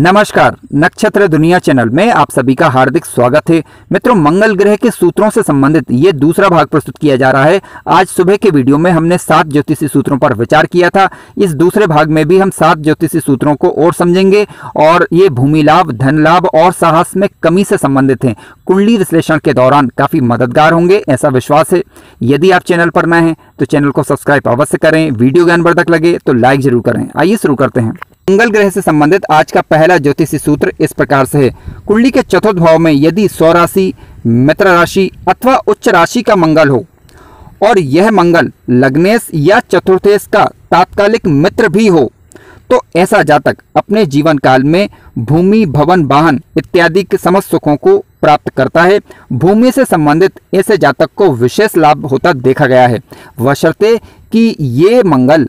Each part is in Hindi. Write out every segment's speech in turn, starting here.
नमस्कार, नक्षत्र दुनिया चैनल में आप सभी का हार्दिक स्वागत है। मित्रों, मंगल ग्रह के सूत्रों से संबंधित ये दूसरा भाग प्रस्तुत किया जा रहा है। आज सुबह के वीडियो में हमने 7 ज्योतिषी सूत्रों पर विचार किया था। इस दूसरे भाग में भी हम 7 ज्योतिषी सूत्रों को और समझेंगे और ये भूमि लाभ, धन लाभ और साहस में कमी से संबंधित हैं। कुंडली विश्लेषण के दौरान काफी मददगार होंगे, ऐसा विश्वास है। यदि आप चैनल पर नए हैं तो चैनल को सब्सक्राइब अवश्य करें। वीडियो ज्ञानवर्धक लगे तो लाइक जरूर करें। आइए शुरू करते हैं। मंगल ग्रह से संबंधित आज का पहला ज्योतिषी सूत्र इस प्रकार से है। कुंडली के चतुर्थ भाव में यदि स्वराशि, मित्र राशि अथवा उच्च राशि का मंगल हो और यह मंगल लग्नेश या चतुर्थेश का तात्कालिक मित्र भी हो तो ऐसा जातक अपने जीवन काल में भूमि, भवन, वाहन इत्यादि के समस्त सुखों को प्राप्त करता है। भूमि से संबंधित ऐसे जातक को विशेष लाभ होता देखा गया है, बशर्ते कि ये मंगल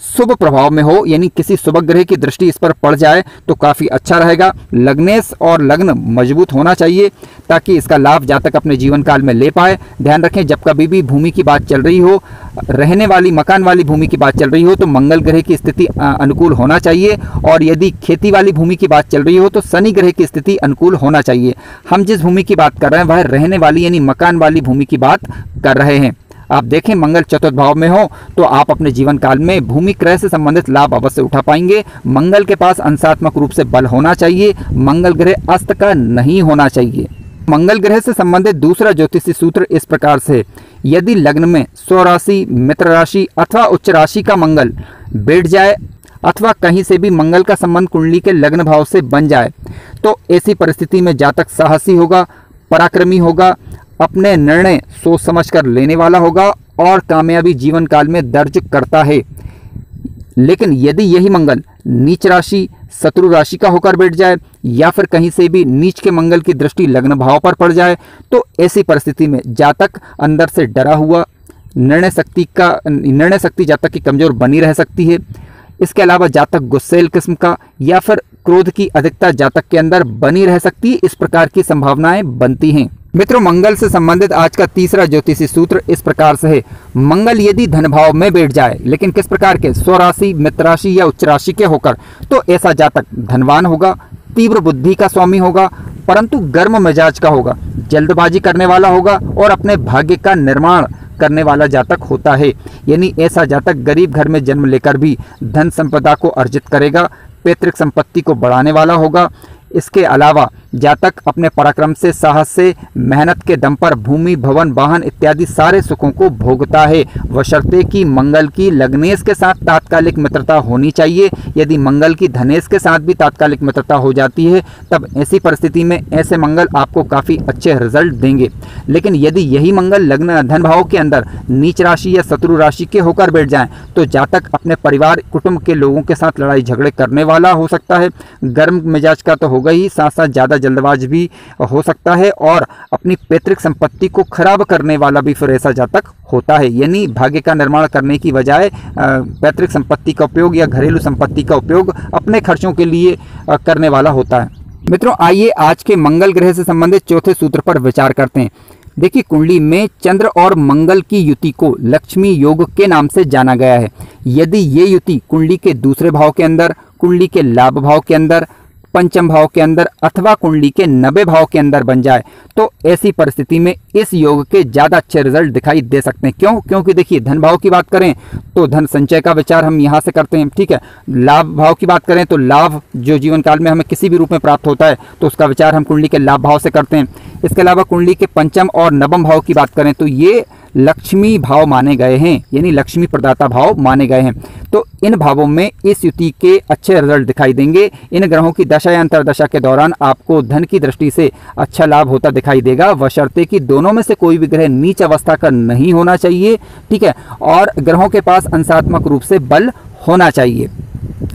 शुभ प्रभाव में हो, यानी किसी शुभ ग्रह की दृष्टि इस पर पड़ जाए तो काफ़ी अच्छा रहेगा। लग्नेश और लग्न मजबूत होना चाहिए ताकि इसका लाभ जातक अपने जीवन काल में ले पाए। ध्यान रखें, जब कभी भी भूमि की बात चल रही हो, रहने वाली मकान वाली भूमि की बात चल रही हो तो मंगल ग्रह की स्थिति अनुकूल होना चाहिए, और यदि खेती वाली भूमि की बात चल रही हो तो शनि ग्रह की स्थिति अनुकूल होना चाहिए। हम जिस भूमि की बात कर रहे हैं वह रहने वाली यानी मकान वाली भूमि की बात कर रहे हैं। आप देखें, मंगल चतुर्थ भाव में हो तो आप अपने जीवन काल में भूमि क्रय से संबंधित लाभ अवश्य उठा पाएंगे। मंगल के पास अंशात्मक रूप से बल होना चाहिए। मंगल ग्रह अस्त का नहीं होना चाहिए। मंगल ग्रह से संबंधित दूसरा ज्योतिषी सूत्र इस प्रकार से, यदि लग्न में स्वराशि, मित्र राशि अथवा उच्च राशि का मंगल बैठ जाए अथवा कहीं से भी मंगल का संबंध कुंडली के लग्न भाव से बन जाए तो ऐसी परिस्थिति में जातक साहसी होगा, पराक्रमी होगा, अपने निर्णय सोच समझकर लेने वाला होगा और कामयाबी जीवन काल में दर्ज करता है। लेकिन यदि यही मंगल नीच राशि, शत्रु राशि का होकर बैठ जाए या फिर कहीं से भी नीच के मंगल की दृष्टि लग्न भाव पर पड़ जाए तो ऐसी परिस्थिति में जातक अंदर से डरा हुआ, निर्णय शक्ति जातक की कमजोर बनी रह सकती है। इसके अलावा जातक गुस्सैल किस्म का या फिर क्रोध की अधिकता जातक के अंदर बनी रह सकती है। इस प्रकार की संभावनाएं बनती हैं। मित्रों, मंगल से संबंधित आज का तीसरा ज्योतिषी सूत्र इस प्रकार से है। मंगल यदि धन भाव में बैठ जाए, लेकिन किस प्रकार के, स्वराशि, मित्र राशि या उच्च राशि के होकर, तो ऐसा जातक धनवान होगा, तीव्र बुद्धि का स्वामी होगा, परंतु गर्म मिजाज का होगा, जल्दबाजी करने वाला होगा और अपने भाग्य का निर्माण करने वाला जातक होता है। यानी ऐसा जातक गरीब घर में जन्म लेकर भी धन संपदा को अर्जित करेगा, पैतृक संपत्ति को बढ़ाने वाला होगा। इसके अलावा जातक अपने पराक्रम से, साहस से, मेहनत के दम पर भूमि, भवन, वाहन इत्यादि सारे सुखों को भोगता है, बशर्ते कि मंगल की लग्नेश के साथ तात्कालिक मित्रता होनी चाहिए। यदि मंगल की धनेश के साथ भी तात्कालिक मित्रता हो जाती है तब ऐसी परिस्थिति में ऐसे मंगल आपको काफ़ी अच्छे रिजल्ट देंगे। लेकिन यदि यही मंगल लग्न धन भाव के अंदर नीच राशि या शत्रु राशि के होकर बैठ जाएं तो जातक अपने परिवार, कुटुंब के लोगों के साथ लड़ाई झगड़े करने वाला हो सकता है, गर्म मिजाज का तो होगा ही, साथ साथ ज़्यादा जल्दबाज भी हो सकता है और अपनी पैतृक संपत्ति को खराब करने वाला भी फिर ऐसा जातक होता है। यानी भाग्य का निर्माण करने की बजाय पैतृक संपत्ति का उपयोग या घरेलू संपत्ति का उपयोग अपने खर्चों के लिए करने वाला होता है। मित्रों, आइए आज के मंगल ग्रह से संबंधित चौथे सूत्र पर विचार करते हैं। देखिए, कुंडली में चंद्र और मंगल की युति को लक्ष्मी योग के नाम से जाना गया है। यदि ये युति कुंडली के दूसरे भाव के अंदर, कुंडली के लाभ भाव के अंदर, पंचम भाव के अंदर अथवा कुंडली के 90 भाव के अंदर बन जाए तो ऐसी परिस्थिति में इस योग के ज़्यादा अच्छे रिजल्ट दिखाई दे सकते हैं। क्यों? क्योंकि देखिए, धन भाव की बात करें तो धन संचय का विचार हम यहाँ से करते हैं, ठीक है। लाभ भाव की बात करें तो लाभ जो जीवन काल में हमें किसी भी रूप में प्राप्त होता है तो उसका विचार हम कुंडली के लाभ भाव से करते हैं। इसके अलावा कुंडली के पंचम और नवम भाव की बात करें तो ये लक्ष्मी भाव माने गए हैं, यानी लक्ष्मी प्रदाता भाव माने गए हैं। तो इन भावों में इस युति के अच्छे रिजल्ट दिखाई देंगे। इन ग्रहों की दशा या अंतर्दशा के दौरान आपको धन की दृष्टि से अच्छा लाभ होता दिखाई देगा, बशर्ते कि दोनों में से कोई भी ग्रह नीच अवस्था का नहीं होना चाहिए, ठीक है, और ग्रहों के पास अंशात्मक रूप से बल होना चाहिए।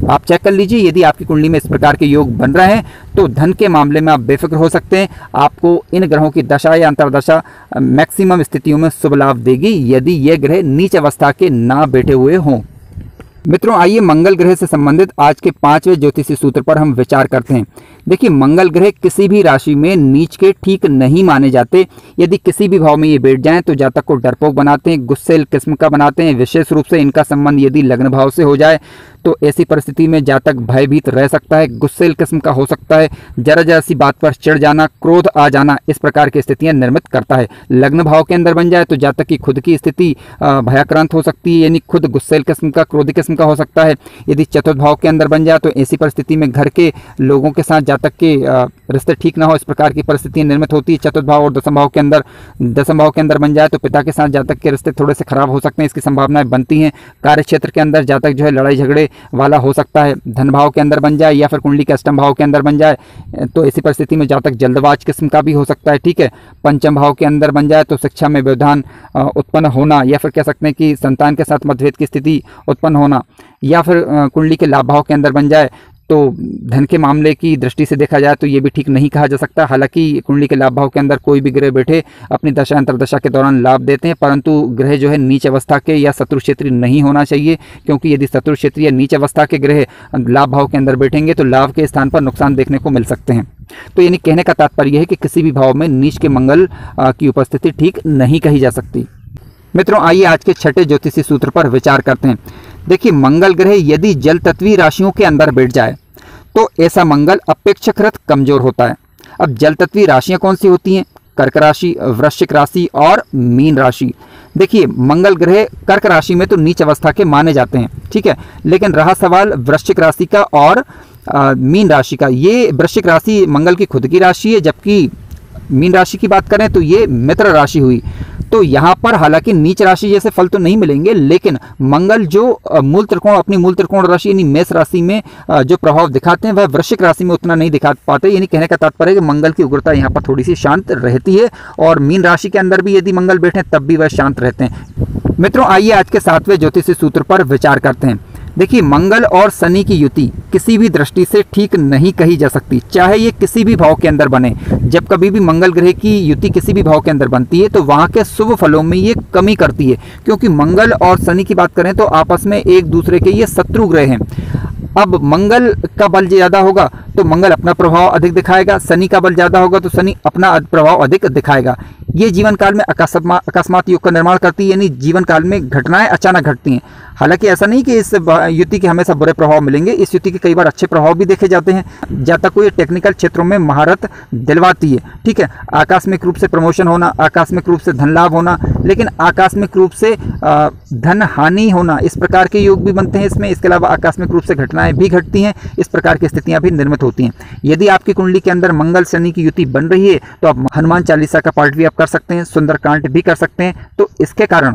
आप चेक कर लीजिए, यदि आपकी कुंडली में इस प्रकार के योग बन रहे हैं तो धन के मामले में आप बेफिक्र हो सकते हैं। आपको इन ग्रहों की दशा या अंतर्दशा मैक्सिमम स्थितियों में शुभ लाभ देगी यदि ये ग्रह नीच अवस्था के ना बैठे हुए हों। मित्रों आइए मंगल ग्रह से संबंधित आज के 5वें ज्योतिषीय सूत्र पर हम विचार करते हैं। देखिए मंगल ग्रह किसी भी राशि में नीच के ठीक नहीं माने जाते। यदि किसी भी भाव में ये बैठ जाएं तो जातक को डरपोक बनाते हैं, गुस्सेल किस्म का बनाते हैं। विशेष रूप से इनका संबंध यदि लग्न भाव से हो जाए तो ऐसी परिस्थिति में जातक भयभीत रह सकता है, गुस्सेल किस्म का हो सकता है, जरा जरा सी बात पर चिढ़ जाना, क्रोध आ जाना, इस प्रकार की स्थितियां निर्मित करता है। लग्न भाव के अंदर बन जाए तो जातक की खुद की स्थिति भयाक्रांत हो सकती है, यानी खुद गुस्सेल किस्म का, क्रोधी किस्म का हो सकता है। यदि चतुर्थ भाव के अंदर बन जाए तो ऐसी परिस्थिति में घर के लोगों के साथ जातक के रिश्ते ठीक ना हो, इस प्रकार की परिस्थितियां निर्मित होती है। चतुर्थ भाव और दसम भाव के अंदर बन जाए तो पिता के साथ जातक के रिश्ते थोड़े से खराब हो सकते हैं, इसकी संभावनाएं बनती हैं। कार्य क्षेत्र के अंदर जातक जो है लड़ाई झगड़े वाला हो सकता है। धन भाव के अंदर बन जाए या फिर कुंडली के अष्टम भाव के अंदर बन जाए तो ऐसी परिस्थिति में जातक जल्दबाज किस्म का भी हो सकता है। ठीक है, पंचम भाव के अंदर बन जाए तो शिक्षा में व्यवधान उत्पन्न होना, या फिर कह सकते हैं कि संतान के साथ मतभेद की स्थिति उत्पन्न होना, या फिर कुंडली के लाभ भाव के अंदर बन जाए तो धन के मामले की दृष्टि से देखा जाए तो ये भी ठीक नहीं कहा जा सकता। हालांकि कुंडली के लाभ भाव के अंदर कोई भी ग्रह बैठे अपनी दशा अंतर्दशा के दौरान लाभ देते हैं, परंतु ग्रह जो है नीच अवस्था के या शत्रु क्षेत्रीय नहीं होना चाहिए, क्योंकि यदि शत्रु क्षेत्रीय या नीच अवस्था के ग्रह लाभ भाव के अंदर बैठेंगे तो लाभ के स्थान पर नुकसान देखने को मिल सकते हैं। तो यानी कहने का तात्पर्य है कि किसी भी भाव में नीच के मंगल की उपस्थिति ठीक नहीं कही जा सकती। मित्रों आइए आज के छठे ज्योतिषीय सूत्र पर विचार करते हैं। देखिए मंगल ग्रह यदि जल तत्वीय राशियों के अंदर बैठ जाए तो ऐसा मंगल अपेक्षाकृत कमजोर होता है। अब जल तत्वीय राशियां कौन सी होती हैं? कर्क राशि, वृश्चिक राशि और मीन राशि। देखिए मंगल ग्रह कर्क राशि में तो नीच अवस्था के माने जाते हैं, ठीक है, लेकिन रहा सवाल वृश्चिक राशि का और मीन राशि का। ये वृश्चिक राशि मंगल की खुद की राशि है, जबकि मीन राशि की बात करें तो ये मित्र राशि हुई। तो यहाँ पर हालांकि नीच राशि जैसे फल तो नहीं मिलेंगे, लेकिन मंगल जो मूल त्रिकोण, अपनी मूल त्रिकोण राशि यानी मेष राशि में जो प्रभाव दिखाते हैं वह वृश्चिक राशि में उतना नहीं दिखा पाते। यानी कहने का तात्पर्य है कि मंगल की उग्रता यहाँ पर थोड़ी सी शांत रहती है, और मीन राशि के अंदर भी यदि मंगल बैठे तब भी वह शांत रहते हैं। मित्रों आइए आज के 7वें ज्योतिषीय सूत्र पर विचार करते हैं। देखिए मंगल और शनि की युति किसी भी दृष्टि से ठीक नहीं कही जा सकती, चाहे ये किसी भी भाव के अंदर बने। जब कभी भी मंगल ग्रह की युति किसी भी भाव के अंदर बनती है तो वहाँ के शुभ फलों में ये कमी करती है, क्योंकि मंगल और शनि की बात करें तो आपस में एक दूसरे के ये शत्रु ग्रह हैं। अब मंगल का बल ज़्यादा होगा तो मंगल अपना प्रभाव अधिक दिखाएगा, शनि का बल ज़्यादा होगा तो शनि अपना प्रभाव अधिक दिखाएगा। ये जीवन काल में अकस्मात योग का निर्माण करती है, यानी जीवन काल में घटनाएं अचानक घटती हैं। हालांकि ऐसा नहीं कि इस युति के हमेशा बुरे प्रभाव मिलेंगे, इस युति के कई बार अच्छे प्रभाव भी देखे जाते हैं। जातक को ये टेक्निकल क्षेत्रों में महारत दिलवाती है, ठीक है। आकस्मिक रूप से प्रमोशन होना, आकस्मिक रूप से धन लाभ होना, लेकिन आकस्मिक रूप से धन हानि होना, इस प्रकार के योग भी बनते हैं इसमें। इसके अलावा आकस्मिक रूप से घटनाएं भी घटती हैं, इस प्रकार की स्थितियां भी निर्मित होती हैं। यदि आपकी कुंडली के अंदर मंगल शनि की युति बन रही है तो आप हनुमान चालीसा का पाठ भी आप कर सकते हैं, सुंदरकांड भी कर सकते हैं। तो इसके कारण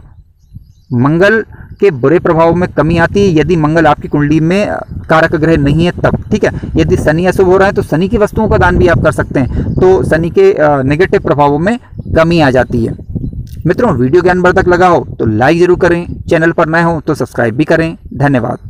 मंगल के बुरे प्रभाव में कमी आती है यदि मंगल आपकी कुंडली में कारक ग्रह नहीं है तब, ठीक है। यदि शनि अशुभ हो रहा है तो शनि की वस्तुओं का दान भी आप कर सकते हैं, तो शनि के नेगेटिव प्रभावों में कमी आ जाती है। मित्रों वीडियो ज्ञानवर्धक लगा हो तो लाइक जरूर करें, चैनल पर नए हो तो सब्सक्राइब भी करें। धन्यवाद।